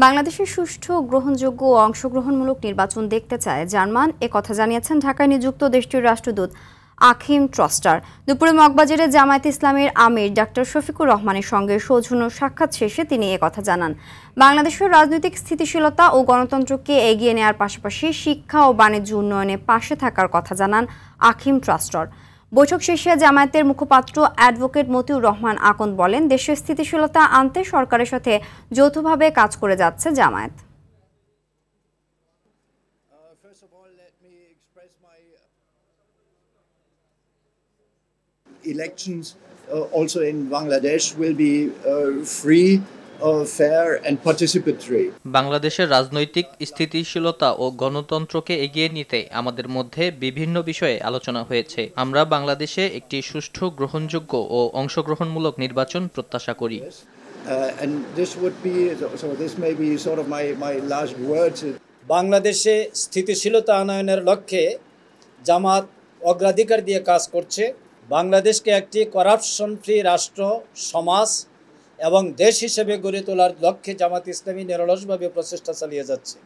বাংলাদেশের সুষ্ঠু গ্রহণযোগ্য ও অংশগ্রহণমূলক নির্বাচন দেখতে চায় জার্মান, একথা জানিয়েছেন ঢাকায় নিযুক্ত দেশটির রাষ্ট্রদূত আখিম ট্রস্টার। দুপুরে মগবাজারে জামায়াত ইসলামীর আমির ডাক্তার শফিকুর রহমানের সঙ্গে সৌজন্য সাক্ষাৎ শেষে তিনি একথা জানান। বাংলাদেশের রাজনৈতিক স্থিতিশীলতা ও গণতন্ত্রকে এগিয়ে নেওয়ার পাশাপাশি শিক্ষা ও বাণিজ্য উন্নয়নে পাশে থাকার কথা জানান আখিম ট্রস্টার। বৈঠক শেষে জামায়াতের মুখপাত্র অ্যাডভোকেট মতিউর রহমান আকন্দ বলেন, দেশের স্থিতিশীলতা আনতে সরকারের সাথে যৌথভাবে কাজ করে যাচ্ছে Jamaat. Elections also in Bangladesh will be free, fair and participatory. বাংলাদেশের রাজনৈতিক স্থিতিশীলতা ও গণতন্ত্রকে এগিয়ে নিতে আমাদের মধ্যে বিভিন্ন বিষয়ে আলোচনা হয়েছে। আমরা বাংলাদেশে একটি সুষ্ঠু, গ্রহণযোগ্য ও অংশগ্রহণমূলক নির্বাচন প্রত্যাশা করি। And this may be sort of my last words. বাংলাদেশে স্থিতিশীলতা আনয়নের লক্ষ্যে জামাত অগ্রাধিকার দিয়ে কাজ করছে। বাংলাদেশকে একটি করাপশন ফ্রি রাষ্ট্র, সমাজ এবং দেশ হিসেবে গড়ে তোলার লক্ষ্যে জামাত ইসলামী নিরলসভাবে প্রচেষ্টা চালিয়ে যাচ্ছে।